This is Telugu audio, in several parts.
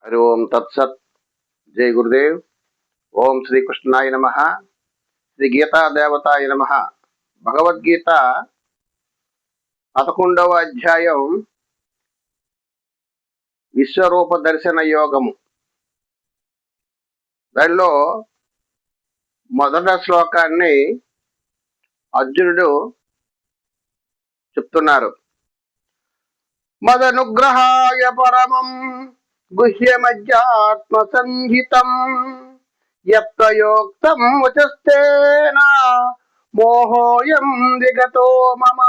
హరి ఓం తత్సత్. జై గురుదేవ్. ఓం శ్రీకృష్ణాయ నమ. శ్రీ గీతా దేవతాయ నమ. భగవద్గీత 11వ అధ్యాయం విశ్వరూప దర్శన యోగము. దానిలో మొదటి శ్లోకాన్ని అర్జునుడు చెప్తున్నారు. మదనుగ్రహాయ పరమం గుహ్యమధ్యాత్మ సంహితం యత్రయోక్తం వచస్తేన మోహోయం విగతో మమ.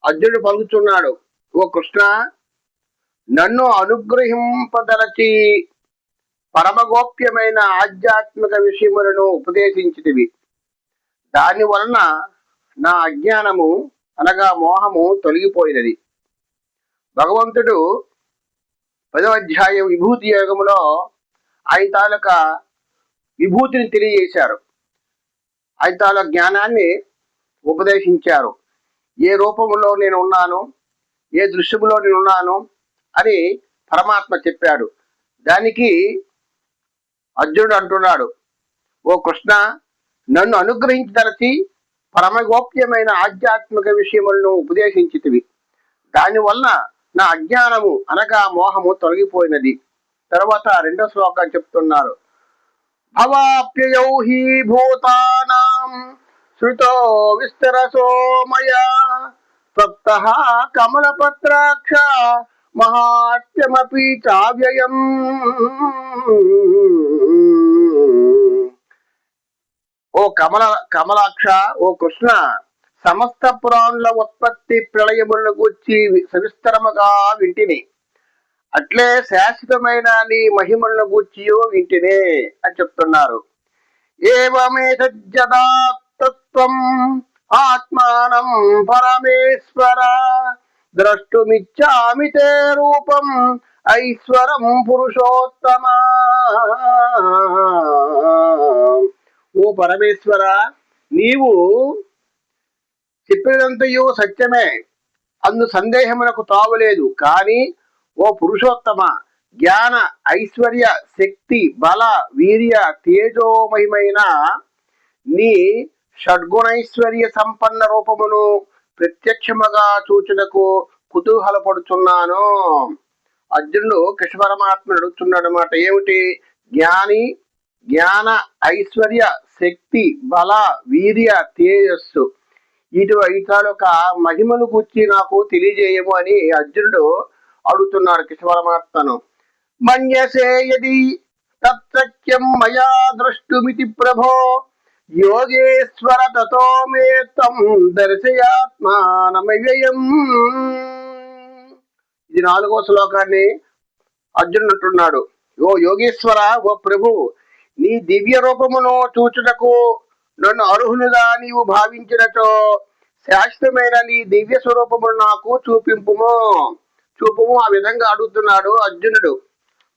అర్జునుడు పలుకుతున్నాడు, ఓ కృష్ణ, నన్ను అనుగ్రహింపదలచి పరమగోప్యమైన ఆధ్యాత్మిక విషయములను ఉపదేశించితివి. దాని వలన నా అజ్ఞానము అనగా మోహము తొలగిపోయినది. భగవంతుడు 10వ అధ్యాయం విభూతి యోగములో ఆయన తాలూకా విభూతిని తెలియజేశారు. ఆయన తాలూకా జ్ఞానాన్ని ఉపదేశించారు. ఏ రూపంలో నేను ఉన్నాను, ఏ దృశ్యములో నేను ఉన్నాను అని పరమాత్మ చెప్పాడు. దానికి అర్జునుడు అంటున్నాడు, ఓ కృష్ణ, నన్ను అనుగ్రహించదలచి పరమగోప్యమైన ఆధ్యాత్మిక విషయములను ఉపదేశించితివి. దానివల్ల నా అజ్ఞానము అనగా మోహము తొలగిపోయినది. తర్వాత 2వ శ్లోకాన్ని చెప్తున్నారు. భవాప్యయౌ హి భూతానాం శృతో విస్తరసో మయా తత్తః కమలపత్రాక్ష మహాత్మ్యమపి చావ్యయం. ఓ కమలాక్ష, ఓ కృష్ణ, సమస్త పురాణుల ఉత్పత్తి ప్రళయములను గూర్చి సవిస్తరముగా వింటిని, అట్లే శాశ్వతమైన నీ మహిమలను గూర్చి వింటినే అని చెప్తున్నారు. ఏవమేతజ్జదాత్తం ఆత్మానం పరమేశ్వర ద్రష్టుమిచ్చామి తే రూపం ఐశ్వరం పురుషోత్తమ. ఓ పరమేశ్వర, నీవు చెప్పినంతయు సత్యమే, అందు సందేహమునకు తావులేదు. కానీ ఓ పురుషోత్తమ, జ్ఞాన ఐశ్వర్య శక్తి బల వీర్య తేజోమయమైన నీ షడ్గుణైశ్వర్య సంపన్న రూపమును ప్రత్యక్షముగా చూచుటకు కుతూహలపడుచున్నాను. అర్జునుడు కృష్ణ పరమాత్మను అడుగుతున్నాడు అన్నమాట. ఏమిటి? జ్ఞాన ఐశ్వర్య శక్తి బల వీర్య తేజస్సు ఇటుక మహిమను గుర్చి నాకు తెలియజేయము అని అర్జునుడు అడుగుతున్నాడు కృష్ణ పరమాత్మను. మన్యసే యది తత్సత్యం మయా ద్రష్టుమితి ప్రభో యోగేశ్వర తతో మే త్వం దర్శయాత్మానమవ్యయం. ఇది 4వ శ్లోకాన్ని అర్జునుడు అంటున్నాడు. ఓ యోగేశ్వర, ఓ ప్రభు, నీ దివ్య రూపమును చూచుటకు నన్ను అర్హునిగా నీవు భావించినచో శాశ్వతమైన నీ దివ్య స్వరూపమును నాకు చూపుము. ఆ విధంగా అడుగుతున్నాడు అర్జునుడు.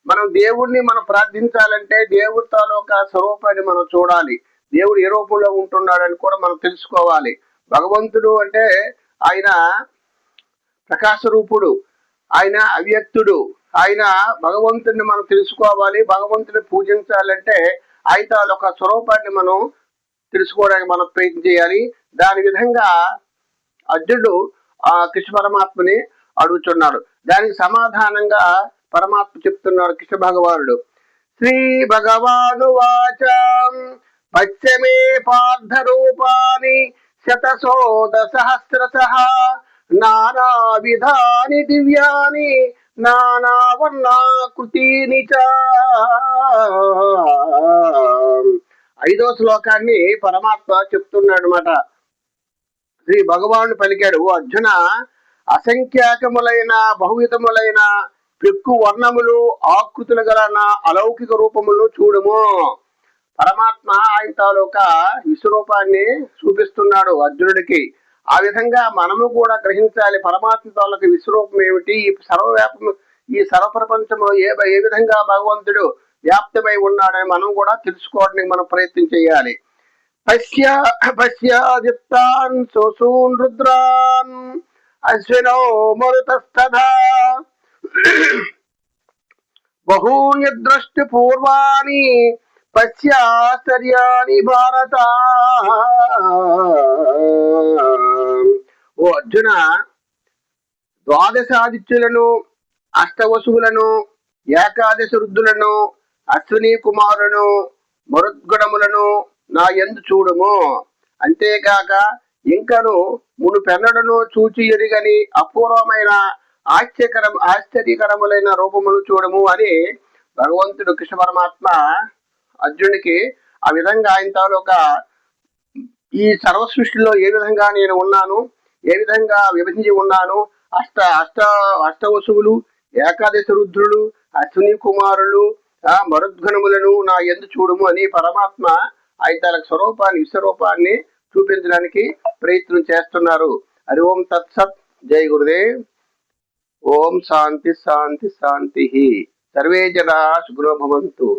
మనం దేవుణ్ణి ప్రార్థించాలంటే దేవుడి తాలూకా స్వరూపాన్ని మనం చూడాలి. దేవుడు ఏ రూపంలో ఉంటున్నాడని కూడా మనం తెలుసుకోవాలి. భగవంతుడు అంటే ఆయన ప్రకాశ రూపుడు, ఆయన అవ్యక్తుడు. ఆయన భగవంతుడిని మనం తెలుసుకోవాలి. భగవంతుని పూజించాలంటే ఆయన తాలూకా స్వరూపాన్ని మనం తెలుసుకోవడానికి మనం ప్రయత్నం చేయాలి. దాని విధంగా అర్జునుడు ఆ కృష్ణ పరమాత్మని అడుగుతున్నాడు. దానికి సమాధానంగా పరమాత్మ చెప్తున్నాడు కృష్ణ భగవానుడు. శ్రీ భగవాను వాచ పశ్చమే పార్థ రూపాని శతశోధ సహస్రశః నానా విధాని దివ్యాని నానా వర్ణాకృతిని చ. 5వ శ్లోకాన్ని పరమాత్మ చెప్తున్నాడు అన్నమాట. శ్రీ భగవానుడు పలికాడు, ఓ అర్జున, అసంఖ్యాకములైన బహువిధములైన పెక్కు వర్ణములు ఆకృతులు గల నా అలౌకిక రూపములు చూడము. పరమాత్మ ఆయన తాలూకా విశ్వరూపాన్ని చూపిస్తున్నాడు అర్జునుడికి. ఆ విధంగా మనము కూడా గ్రహించాలి పరమాత్మ తాలూకా విశ్వరూపం ఏమిటి, ఈ సర్వప్రపంచంలో ఏ విధంగా భగవంతుడు వ్యాప్తమై ఉన్నాడని మనం కూడా తెలుసుకోవడానికి మనం ప్రయత్నం చేయాలి. పశ్యాదిత్తాన్ సోసూన్ రుద్రాన్ అశ్వినో మరుతస్తథా బహూని దృష్టి పూర్వాణి పశ్చాశ్చర్యాని భారత. ఓ అర్జున, ద్వాదశాదిత్యులను, అష్టవసువులను, ఏకాదశ రుద్రులను, అశ్విని కుమారులను, మరుద్గుణములను నా యందు చూడుము. అంతేకాక ఇంకను మునుపెన్నడను చూచి ఎరుగని అపూర్వమైన ఆశ్చర్యకరములైన రూపములు చూడము అని భగవంతుడు కృష్ణ పరమాత్మ అర్జునుడికి ఆ విధంగా ఆయన తాలూకా ఈ సర్వ సృష్టిలో ఏ విధంగా నేను ఉన్నాను, ఏ విధంగా విభజించి ఉన్నాను, అష్టవసువులు, ఏకాదశ రుద్రులు, అశ్విని కుమారులు, మరుద్గణములను నా యందు చూడము అని పరమాత్మ ఆయన తన స్వరూపాన్ని, విశ్వరూపాన్ని చూపించడానికి ప్రయత్నం చేస్తున్నారు. హరి ఓం తత్సత్. జై గురుదేవ్. ఓం శాంతి శాంతి శాంతి. సర్వే జనా సుఖినో భవంతు.